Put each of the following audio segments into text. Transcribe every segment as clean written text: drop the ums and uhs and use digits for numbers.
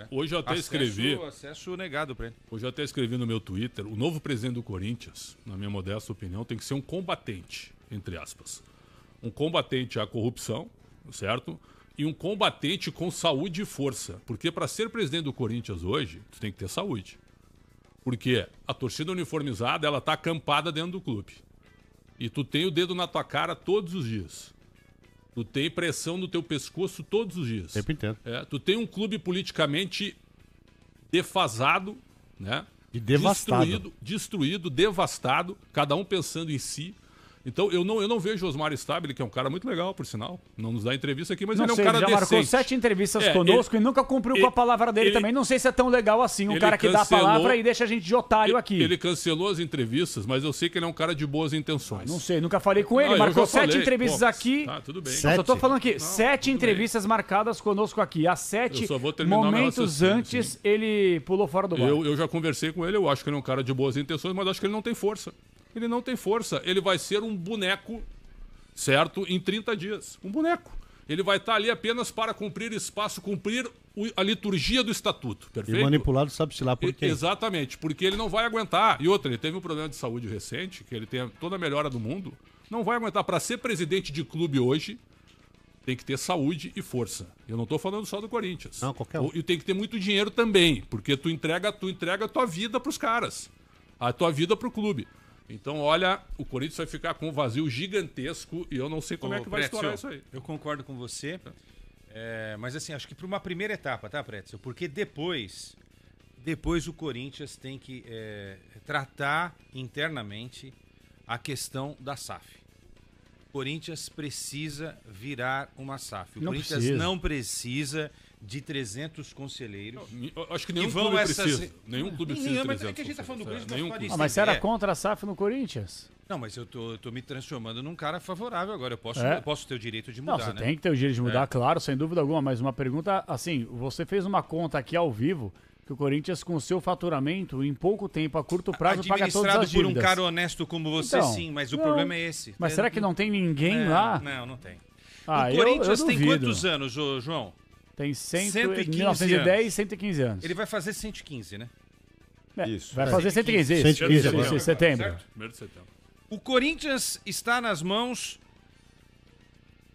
Hoje eu até escrevi. Acesso negado para ele. Hoje eu até escrevi no meu Twitter: o novo presidente do Corinthians, na minha modesta opinião, tem que ser um combatente, entre aspas. Um combatente à corrupção, certo? E um combatente com saúde e força. Porque para ser presidente do Corinthians hoje, tu tem que ter saúde. Porque a torcida uniformizada, ela tá acampada dentro do clube. E tu tem o dedo na tua cara todos os dias. Tu tem pressão no teu pescoço todos os dias. Sempre entendo. Tu tem um clube politicamente defasado, né? E devastado. Destruído, devastado, cada um pensando em si. Então, eu não vejo o Osmar Stabile, que é um cara muito legal, por sinal. Não nos dá entrevista aqui, mas ele é um cara decente. Já marcou 7 entrevistas conosco e nunca cumpriu com a palavra dele também. Não sei se é tão legal assim, um cara que dá a palavra e deixa a gente de otário aqui. Ele cancelou as entrevistas, mas eu sei que ele é um cara de boas intenções. Não sei, nunca falei com ele. Marcou 7 entrevistas aqui. Tá, tudo bem. Só tô falando aqui, 7 entrevistas marcadas conosco aqui. Há 7 momentos antes, ele pulou fora do bar. Eu já conversei com ele, eu acho que ele é um cara de boas intenções, mas acho que ele não tem força. Ele não tem força. Ele vai ser um boneco, certo? Em 30 dias. Um boneco. Ele vai estar ali apenas para cumprir espaço, cumprir a liturgia do estatuto. Perfeito? E manipulado sabe-se lá por quê. Exatamente. Porque ele não vai aguentar. E outra, ele teve um problema de saúde recente, que ele tem toda a melhora do mundo. Não vai aguentar. Para ser presidente de clube hoje, tem que ter saúde e força. Eu não estou falando só do Corinthians. Não, qualquer um. E tem que ter muito dinheiro também. Porque tu entrega a tua vida para os caras. A tua vida para o clube. Então, olha, o Corinthians vai ficar com um vazio gigantesco e eu não sei como é que vai estourar isso aí. Eu concordo com você, mas assim, acho que para uma primeira etapa, tá, Pretzel? Porque depois o Corinthians tem que tratar internamente a questão da SAF. O Corinthians precisa virar uma SAF. O Corinthians não precisa de 300 conselheiros. Acho que nenhum clube precisa. Nenhum clube precisa de 300. É que a gente tá falando do Corinthians, mas você era contra a SAF no Corinthians? Não, mas eu tô me transformando num cara favorável agora. Eu posso ter o direito de mudar, não, você tem que ter o direito de mudar, claro, sem dúvida alguma. Mas uma pergunta, assim, você fez uma conta aqui ao vivo que o Corinthians, com o seu faturamento, em pouco tempo, a curto prazo, paga todas as dívidas. Administrado por um cara honesto como você, então, sim, mas o problema é esse. Mas será que não tem ninguém lá? Não tem. O Corinthians tem quantos anos, João? Tem 1910, 115 anos. Ele vai fazer 115, né? Isso. Vai fazer 115, isso. 115 agora. Em setembro. Primeiro de setembro. O Corinthians está nas mãos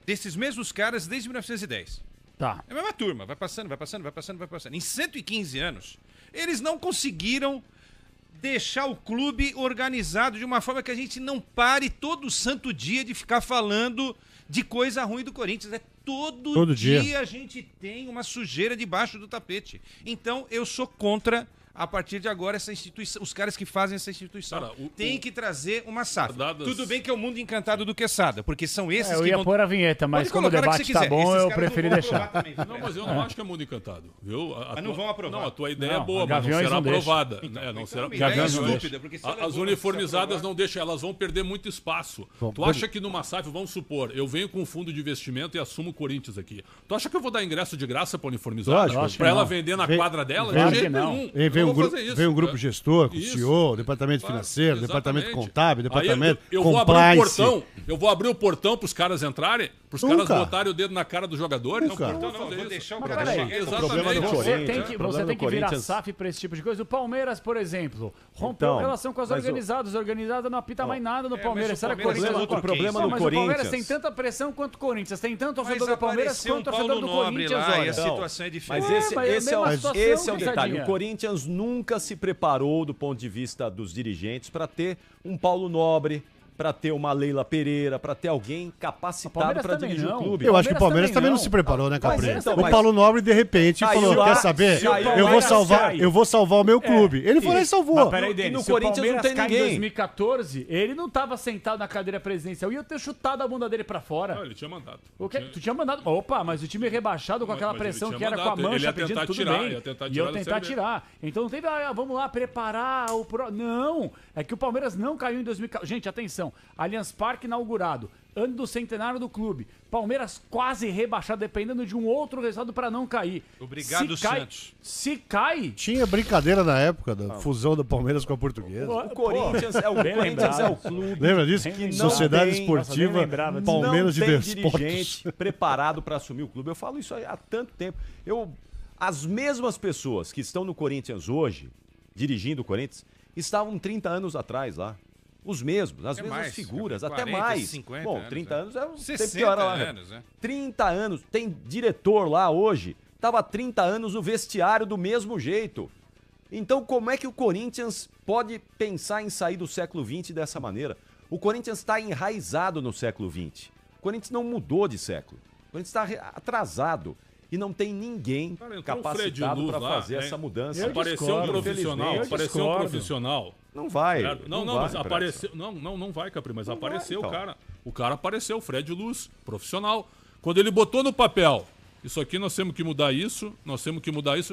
desses mesmos caras desde 1910. Tá. É a mesma turma, vai passando. Em 115 anos, eles não conseguiram deixar o clube organizado de uma forma que a gente não pare todo santo dia de ficar falando de coisa ruim do Corinthians. Todo dia a gente tem uma sujeira debaixo do tapete. Então, eu sou contra, a partir de agora, essa instituição, os caras que fazem essa instituição. Cara, tem que trazer uma SAF. Tudo bem que é o mundo encantado do Quesada, porque são esses que eu ia pôr a vinheta, mas como o debate tá bom, eu preferi deixar. Também, não, mas eu não acho que é mundo encantado. Viu? Mas não vão aprovar. Não, a tua ideia é boa, mas não será aprovada. Não será. Estúpida, porque as uniformizadas não deixam, elas vão perder muito espaço. Tu acha que numa SAF, vamos supor, eu venho com um fundo de investimento e assumo o Corinthians aqui. Tu acha que eu vou dar ingresso de graça pra uniformizada? Pra ela vender na quadra dela? De jeito nenhum. Vem um grupo gestor, com o CEO, departamento financeiro, departamento contábil, departamento compliance. Eu vou abrir o portão para os caras entrarem, para os caras botarem o dedo na cara dos jogadores. Nunca. Não, vou deixar o cara chegar. Exatamente. Você tem que virar SAF para esse tipo de coisa. O Palmeiras, por exemplo, rompeu a relação com as organizadas. Os organizadas não apita mais nada no Palmeiras. Será que o problema no Corinthians? Corinthians. O Palmeiras tem tanta pressão quanto o Corinthians. Tem tanto torcedor do Palmeiras quanto torcedor do Corinthians. E a situação é diferente. Mas esse é o detalhe. O Corinthians nunca se preparou do ponto de vista dos dirigentes para ter um Paulo Nobre, para ter uma Leila Pereira, para ter alguém capacitado para dirigir o clube. Eu acho que o Palmeiras também não se preparou, né, Capri? O Paulo Nobre, de repente, falou, quer saber? Eu vou salvar o meu clube. Ele foi lá e salvou. Mas peraí, Denis, se o Corinthians não tem ninguém. Em 2014, ele não estava sentado na cadeira presidencial. Ia ter chutado a bunda dele para fora. Não, ele tinha mandado. O quê? Tu tinha mandado? Opa, mas o time rebaixado com aquela pressão que era com a mancha pedindo tudo bem. E eu tentar tirar. Então não teve, vamos lá, preparar o... Não, é que o Palmeiras não caiu em 2014. Gente, atenção. Allianz Parque inaugurado, ano do centenário do clube. Palmeiras quase rebaixado, dependendo de um outro resultado para não cair. Obrigado, Santos. Se cai... Tinha brincadeira na época da fusão do Palmeiras com a Portuguesa. O Corinthians é o clube. Lembra disso? Sociedade Esportiva Palmeiras de Desportos. Dirigente preparado para assumir o clube. Eu falo isso há tanto tempo. As mesmas pessoas que estão no Corinthians hoje, dirigindo o Corinthians, estavam 30 anos atrás lá. Os mesmos, as mesmas figuras, 40, até mais. 50 Bom, anos, 30 anos é um 60 pior lá. anos, 30 anos. Tem diretor lá hoje, estava 30 anos no vestiário do mesmo jeito. Então, como é que o Corinthians pode pensar em sair do século XX dessa maneira? O Corinthians está enraizado no século XX. O Corinthians não mudou de século. O Corinthians está atrasado. E não tem ninguém capacitado para fazer essa mudança. Apareceu um profissional. Não vai. Mas apareceu. Não vai, Capri, mas não apareceu vai, então. O cara. O cara apareceu, Fred Luz, profissional. Quando ele botou no papel, isso aqui nós temos que mudar isso,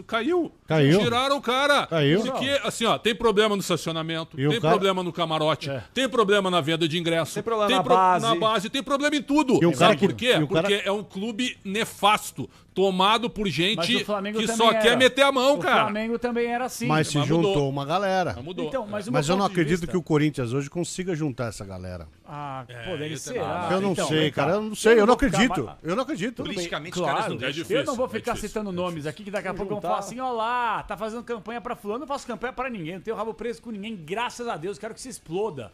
caiu. Tiraram o cara. Caiu. Porque, assim, ó, tem problema no estacionamento, tem problema no camarote, tem problema na venda de ingresso, tem problema na base, tem problema em tudo. Sabe por quê? Porque é um clube nefasto, tomado por gente que só quer meter a mão, cara. O Flamengo também era assim. Mas se juntou uma galera. Mudou. Então, mas eu não acredito que o Corinthians hoje consiga juntar essa galera. Poderia ser. Eu não sei, cara. Eu não sei. Eu não acredito. Eu não acredito. Politicamente, claro, caras não deixam. Eu não vou ficar citando nomes aqui, que daqui a pouco vão falar assim, ó lá, tá fazendo campanha pra fulano. Eu não faço campanha pra ninguém, não tenho rabo preso com ninguém, graças a Deus, quero que se exploda.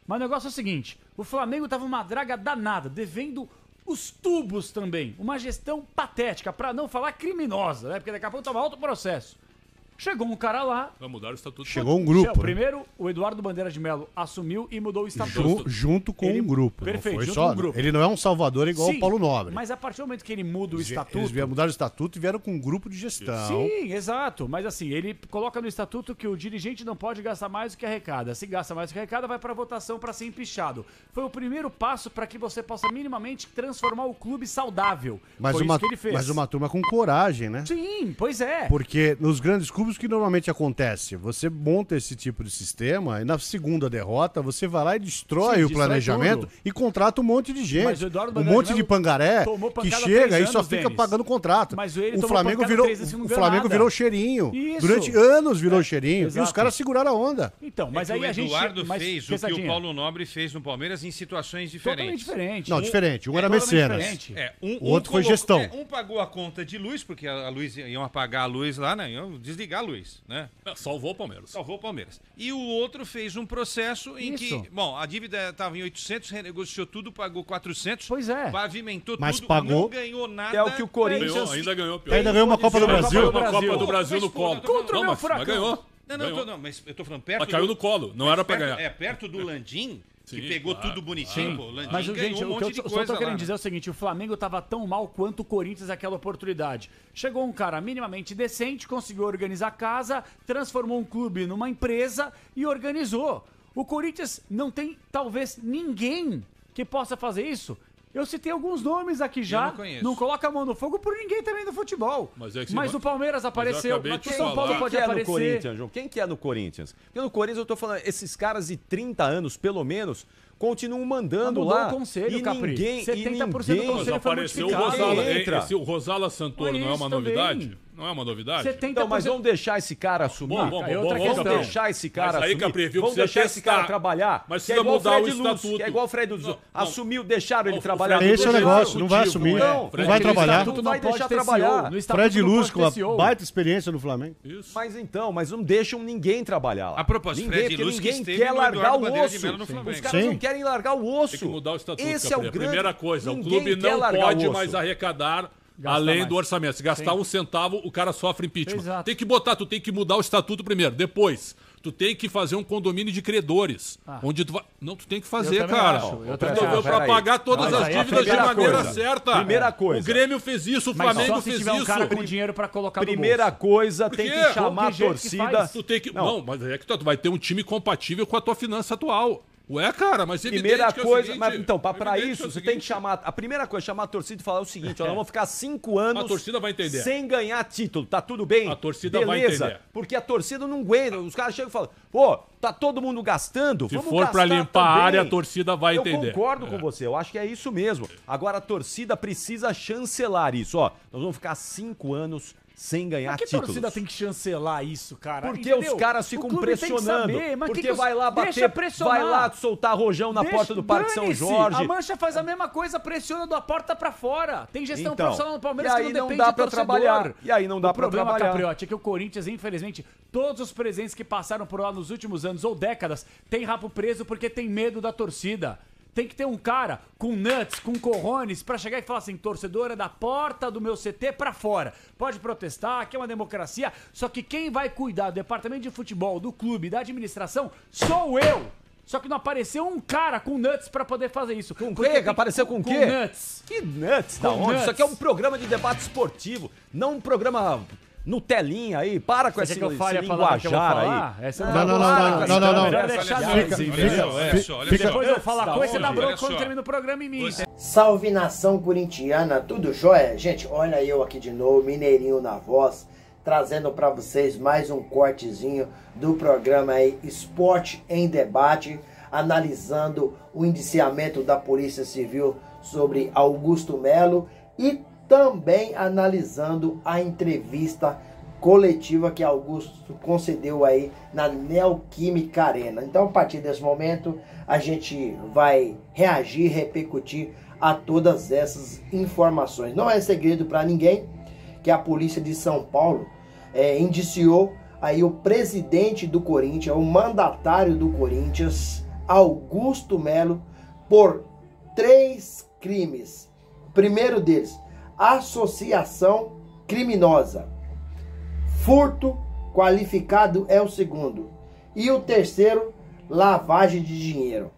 Mas o negócio é o seguinte, o Flamengo tava uma draga danada, devendo os tubos também. Uma gestão patética, pra não falar criminosa, né? Porque daqui a pouco tava alto processo. Chegou um cara lá. Vai mudar o estatuto. Chegou um grupo. Primeiro, o Eduardo Bandeira de Mello assumiu e mudou o estatuto. Junto com um grupo. Perfeito, junto com um grupo. Ele não é um salvador igual o Paulo Nobre. Mas a partir do momento que ele muda o estatuto... Eles mudaram o estatuto e vieram com um grupo de gestão. Sim, exato. Mas assim, ele coloca no estatuto que o dirigente não pode gastar mais do que arrecada. Se gasta mais do que arrecada, vai para votação para ser empichado. Foi o primeiro passo para que você possa minimamente transformar o clube saudável. Foi isso que ele fez. Mas uma turma com coragem, né? Sim, pois é. Porque nos grandes clubes que normalmente acontece, você monta esse tipo de sistema e na segunda derrota você vai lá e destrói o planejamento e contrata um monte de gente. Um monte de pangaré que chega e só fica pagando contrato. O Flamengo virou cheirinho. Durante anos virou cheirinho. E os caras seguraram a onda. Então, mas aí o Eduardo fez o que o Paulo Nobre fez no Palmeiras em situações diferentes. Totalmente diferente. Não, diferente. Um era mecenas. O outro foi gestão. Um pagou a conta de luz, porque a luz iam apagar a luz lá, né? Iam desligar a luz, né? Salvou o Palmeiras. Salvou o Palmeiras. E o outro fez um processo em que, bom, a dívida estava em 800, renegociou tudo, pagou 400. Pois é. Pavimentou mas tudo, pagou, não ganhou nada. Que é o que o Corinthians... Ainda ganhou. Ainda ganhou uma Copa do Brasil. Uma Copa do Brasil no colo. Contra o meu furacão. Mas ganhou. Não, mas eu tô falando perto. Mas caiu no colo, não era pra ganhar. Perto do Landim, que pegou tudo bonitinho, pô. Landim mas, gente, um monte de eu coisa só tô querendo lá, dizer é o seguinte, o Flamengo tava tão mal quanto o Corinthians naquela oportunidade. Chegou um cara minimamente decente, conseguiu organizar a casa, transformou um clube numa empresa e organizou. O Corinthians não tem, talvez, ninguém que possa fazer isso. Eu citei alguns nomes aqui já. Não coloca a mão no fogo por ninguém também no futebol. Mas o Palmeiras apareceu. Mas o São Paulo pode aparecer. No Corinthians, João? Quem que é no Corinthians? Porque no Corinthians eu tô falando, esses caras de 30 anos, pelo menos, continuam mandando lá. O conselho, e Capri. ninguém, 70% do conselho mas apareceu o Rosala Santoro, não é uma novidade? Não é uma novidade? Então, mas vamos deixar esse cara assumir. Vamos deixar esse cara assumir. Capri, vamos deixar esse cara trabalhar. Mas precisa mudar o estatuto. Que é igual o Fred Luz. Assumiu, deixaram ele trabalhar. Esse é o negócio, não vai assumir. Não vai trabalhar. Não vai deixar trabalhar. Fred Luz com uma baita experiência no Flamengo. Mas não deixam ninguém trabalhar lá. A propósito, Fred Luz ninguém quer largar o osso. Os caras não querem largar o osso. Tem que mudar o estatuto. Esse é o grande... Primeira coisa, o clube não pode mais arrecadar além do orçamento. Se gastar um centavo, o cara sofre impeachment. Exato. Tu tem que mudar o estatuto primeiro. Depois, tu tem que fazer um condomínio de credores. Onde tu vai... Não, tu tem que fazer, cara. Pra pagar todas as dívidas de maneira certa. Primeira coisa. O Grêmio fez isso, o Flamengo fez isso. Um cara com dinheiro pra colocar Primeira coisa, tem que chamar a torcida. Tu tem que... Não, mas é que tu vai ter um time compatível com a tua finança atual. Ué, cara, mas primeira coisa, mas então, para isso, você tem que chamar, a primeira coisa, chamar a torcida e falar o seguinte, nós vamos ficar 5 anos a torcida vai entender. Sem ganhar título, tá tudo bem? A torcida vai entender. Porque a torcida não aguenta, os caras chegam e falam, pô, tá todo mundo gastando, se for pra limpar a área, a torcida vai entender. Eu concordo com você, eu acho que é isso mesmo. Agora a torcida precisa chancelar isso, ó, nós vamos ficar 5 anos sem ganhar títulos. Por que a torcida tem que chancelar isso, cara? Porque os caras ficam pressionando. Porque vai lá bater, vai lá soltar rojão na porta do Parque São Jorge. A Mancha faz a mesma coisa, pressiona da porta pra fora. Tem gestão profissional no Palmeiras que não depende de torcedor. Trabalhar. E aí não dá pra trabalhar. O problema, Capriotti, é que o Corinthians, infelizmente, todos os presidentes que passaram por lá nos últimos anos ou décadas, tem rabo preso porque tem medo da torcida. Tem que ter um cara com nuts, com cojones, pra chegar e falar assim, torcedor é da porta do meu CT pra fora. Pode protestar, aqui é uma democracia, só que quem vai cuidar do departamento de futebol, do clube, da administração, sou eu. Só que não apareceu um cara com nuts pra poder fazer isso. Com o quê? Apareceu com o quê? Com nuts. Que nuts? Da onde? Isso aqui é um programa de debate esportivo, não um programa... Nutelinha aí, para com esse linguajar aí. Não. Depois eu falar coisa, você dá bronca quando termina o programa em mim. Salve nação corintiana, tudo jóia? Gente, olha eu aqui de novo, Mineirinho na voz, trazendo para vocês mais um cortezinho do programa aí Esporte em Debate, analisando o indiciamento da Polícia Civil sobre Augusto Melo e também analisando a entrevista coletiva que Augusto concedeu aí na Neoquímica Arena. Então, a partir desse momento, a gente vai reagir, repercutir a todas essas informações. Não é segredo para ninguém que a Polícia de São Paulo indiciou aí o presidente do Corinthians, o mandatário do Corinthians, Augusto Melo, por 3 crimes. O primeiro deles, associação criminosa. Furto qualificado é o segundo. E o terceiro, lavagem de dinheiro.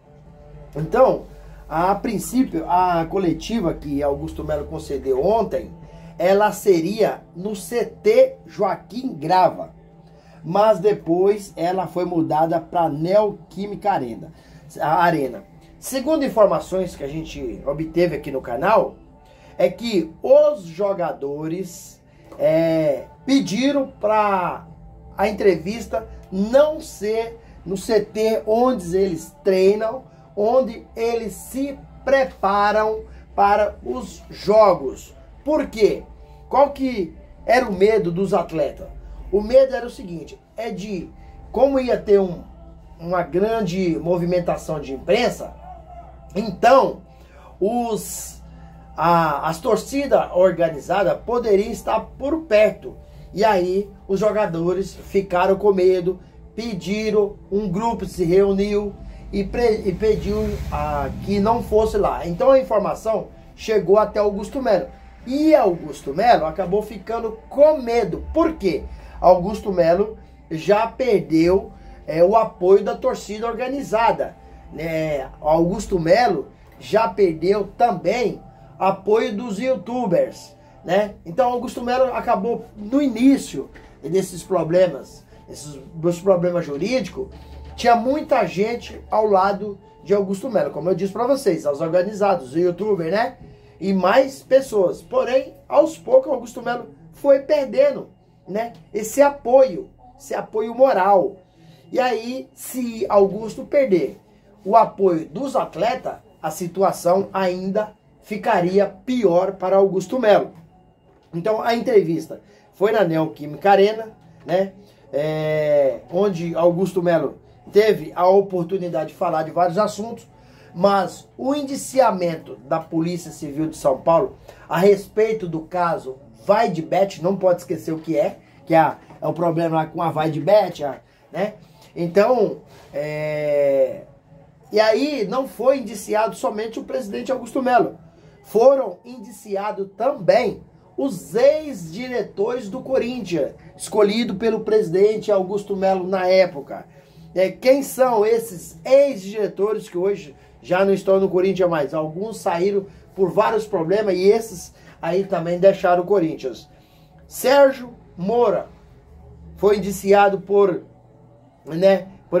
Então, a princípio, a coletiva que Augusto Melo concedeu ontem, ela seria no CT Joaquim Grava. Mas depois ela foi mudada para Neoquímica Arena. Segundo informações que a gente obteve aqui no canal, é que os jogadores pediram para a entrevista não ser no CT onde eles treinam, onde eles se preparam para os jogos. Por quê? Qual que era o medo dos atletas? O medo era o seguinte, como ia ter uma grande movimentação de imprensa, então as torcidas organizadas poderiam estar por perto. E aí os jogadores ficaram com medo, pediram, um grupo se reuniu e pediu que não fosse lá. Então a informação chegou até Augusto Melo. E Augusto Melo acabou ficando com medo. Por quê? Augusto Melo já perdeu o apoio da torcida organizada. Augusto Melo já perdeu também apoio dos youtubers, né? Então Augusto Melo acabou no início desses problemas, dos problemas jurídicos, tinha muita gente ao lado de Augusto Melo, como eu disse para vocês, os organizados, os youtubers, né? E mais pessoas. Porém, aos poucos Augusto Melo foi perdendo, né? Esse apoio moral. E aí, se Augusto perder o apoio dos atletas, a situação ainda ficaria pior para Augusto Melo. Então a entrevista foi na Neoquímica Arena, né? Onde Augusto Melo teve a oportunidade de falar de vários assuntos, mas o indiciamento da Polícia Civil de São Paulo a respeito do caso Vaidbet, não pode esquecer o que é o problema lá com a Vaidbet, né? Então, e aí não foi indiciado somente o presidente Augusto Melo. Foram indiciados também os ex-diretores do Corinthians, escolhido pelo presidente Augusto Melo na época. Quem são esses ex-diretores que hoje já não estão no Corinthians mais? Alguns saíram por vários problemas e esses aí também deixaram o Corinthians. Sérgio Moura foi indiciado por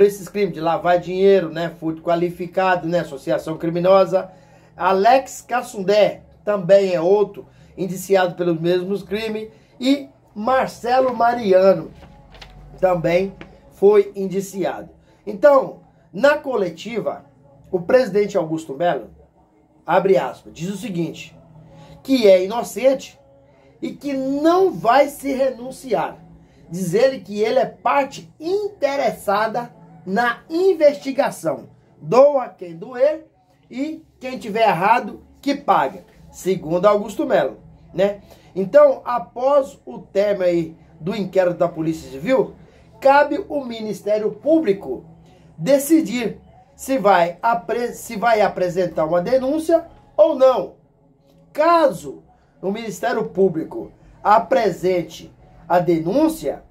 esses crimes de lavar dinheiro, furto qualificado, associação criminosa. Alex Cassundé também é outro indiciado pelos mesmos crimes. E Marcelo Mariano também foi indiciado. Então, na coletiva, o presidente Augusto Melo, abre aspas, diz o seguinte, que é inocente e que não vai se renunciar. Diz ele que ele é parte interessada na investigação. Doa quem doer e quem tiver errado que paga, segundo Augusto Melo, né? Então, após o término aí do inquérito da Polícia Civil, cabe o Ministério Público decidir se vai apresentar uma denúncia ou não. Caso o Ministério Público apresente a denúncia,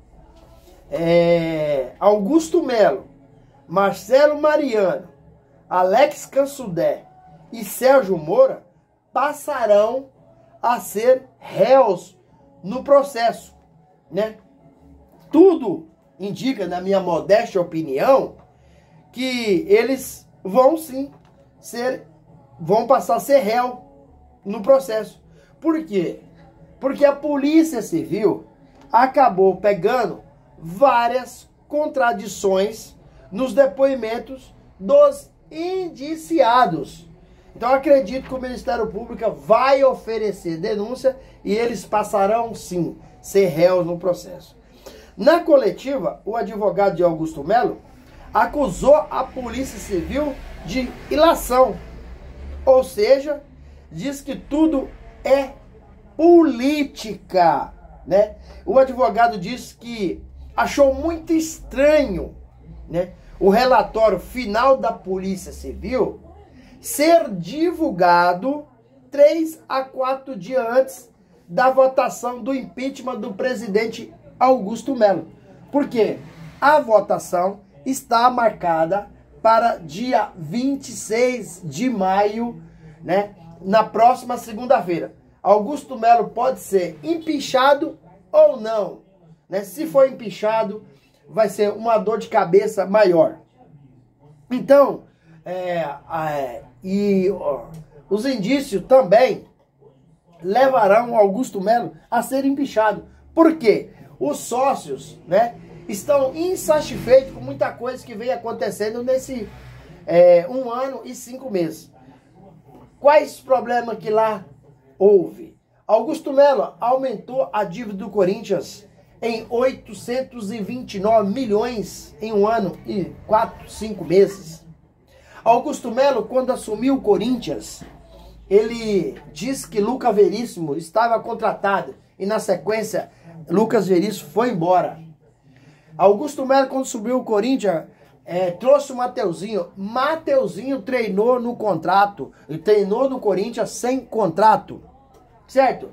Augusto Melo, Marcelo Mariano, Alex Cansudé e Sérgio Moura passarão a ser réus no processo, né? Tudo indica, na minha modesta opinião, que eles vão sim vão passar a ser réu no processo. Por quê? Porque a Polícia Civil acabou pegando várias contradições nos depoimentos dos indiciados. Então, eu acredito que o Ministério Público vai oferecer denúncia e eles passarão, sim, ser réus no processo. Na coletiva, o advogado de Augusto Melo acusou a Polícia Civil de ilação. Ou seja, diz que tudo é política, né? O advogado disse que achou muito estranho, né, o relatório final da Polícia Civil ser divulgado 3 a 4 dias antes da votação do impeachment do presidente Augusto Melo. Por quê? A votação está marcada para dia 26 de maio, né, na próxima segunda-feira. Augusto Melo pode ser empichado ou não, né? Se for empichado, vai ser uma dor de cabeça maior. Então, os indícios também levarão Augusto Melo a ser empichado. Por quê? Os sócios, né, estão insatisfeitos com muita coisa que vem acontecendo nesse 1 ano e 5 meses. Quais problemas que lá houve? Augusto Melo aumentou a dívida do Corinthians em 829 milhões em 1 ano e 4, 5 meses. Augusto Melo, quando assumiu o Corinthians, ele disse que Lucas Veríssimo estava contratado e, na sequência, Lucas Veríssimo foi embora. Augusto Melo, quando subiu o Corinthians, trouxe o Mateuzinho. Mateuzinho treinou no contrato, treinou no Corinthians sem contrato, certo?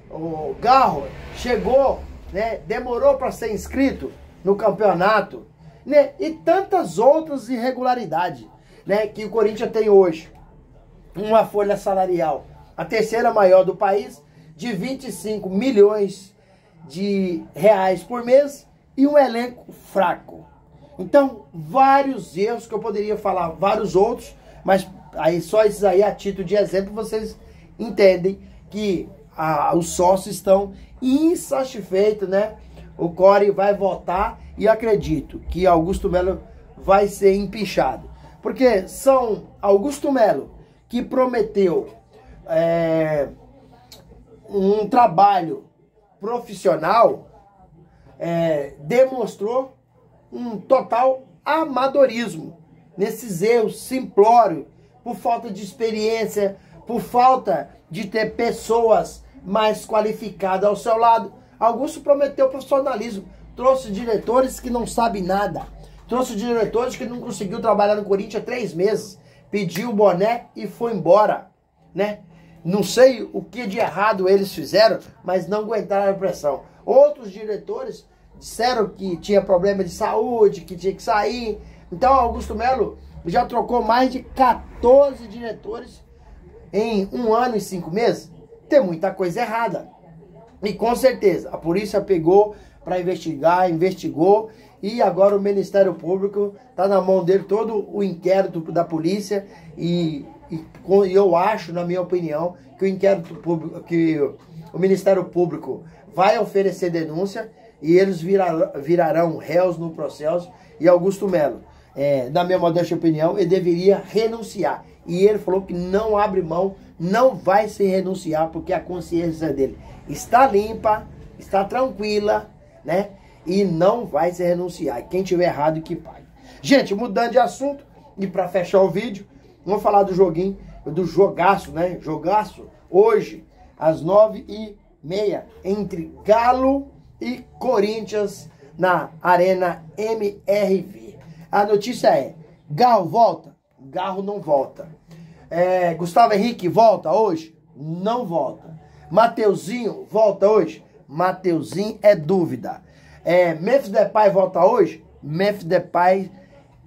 O Garro chegou, né, demorou para ser inscrito no campeonato, né, e tantas outras irregularidades, né, que o Corinthians tem hoje. Uma folha salarial, a terceira maior do país, de 25 milhões de reais por mês e um elenco fraco. Então, vários erros que eu poderia falar, vários outros, mas aí só esses aí a título de exemplo vocês entendem que os sócios estão insatisfeitos, né? O Core vai votar e acredito que Augusto Melo vai ser empichado. Porque são Augusto Melo que prometeu um trabalho profissional, demonstrou um total amadorismo nesses erros simplórios, por falta de experiência, por falta de ter pessoas mais qualificadas ao seu lado. Augusto prometeu profissionalismo, trouxe diretores que não sabem nada, trouxe diretores que não conseguiu trabalhar no Corinthians 3 meses, pediu o boné e foi embora, né? Não sei o que de errado eles fizeram, mas não aguentaram a pressão. Outros diretores disseram que tinha problema de saúde, que tinha que sair. Então Augusto Melo já trocou mais de 14 diretores em 1 ano e 5 meses. Tem muita coisa errada. E com certeza a polícia pegou para investigar, investigou, e agora o Ministério Público está na mão dele todo o inquérito da polícia, e eu acho, na minha opinião, que o inquérito público, que o Ministério Público vai oferecer denúncia e eles virarão réus no processo. E Augusto Melo, na minha modesta opinião, ele deveria renunciar. E ele falou que não abre mão não vai se renunciar, porque a consciência dele está limpa, está tranquila, né? E não vai se renunciar. E quem tiver errado, que pague. Gente, mudando de assunto, e para fechar o vídeo, vamos falar do joguinho, do jogaço, né? Jogaço, hoje, às 9h30, entre Galo e Corinthians, na Arena MRV. A notícia é, Galo volta? Galo não volta. Gustavo Henrique volta hoje? Não volta. Mateuzinho volta hoje? Mateuzinho é dúvida. Memphis Depay volta hoje? Memphis Depay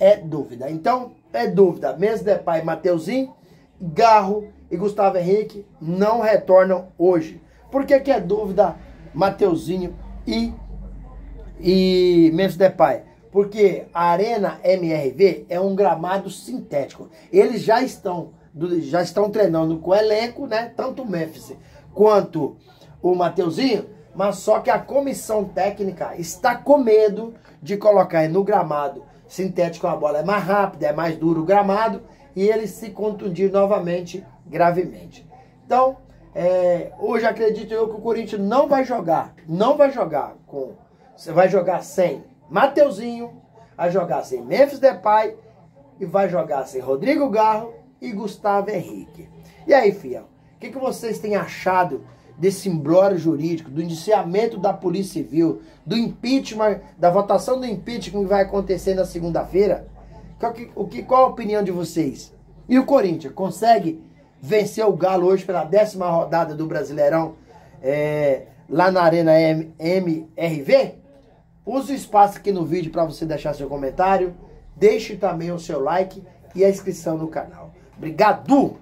é dúvida. Então, é dúvida. Memphis Depay, Mateuzinho, Garro e Gustavo Henrique não retornam hoje. Por que é dúvida Mateuzinho e Memphis Depay? Porque a Arena MRV é um gramado sintético. Eles já estão treinando com o elenco, né? Tanto o Memphis quanto o Mateuzinho, mas só que a comissão técnica está com medo de colocar ele no gramado sintético. A bola é mais rápida, é mais duro o gramado, e ele se contundir novamente, gravemente. Então, hoje acredito eu que o Corinthians não vai jogar com... Você vai jogar sem Mateuzinho, vai jogar sem Memphis Depay e vai jogar sem Rodrigo Garro e Gustavo Henrique. E aí, fiel, o que vocês têm achado desse imbróglio jurídico, do indiciamento da Polícia Civil, do impeachment, da votação do impeachment que vai acontecer na segunda-feira? Qual a opinião de vocês? E o Corinthians consegue vencer o Galo hoje pela 10ª rodada do Brasileirão lá na Arena MRV? Use o espaço aqui no vídeo para você deixar seu comentário. Deixe também o seu like e a inscrição no canal. Obrigado!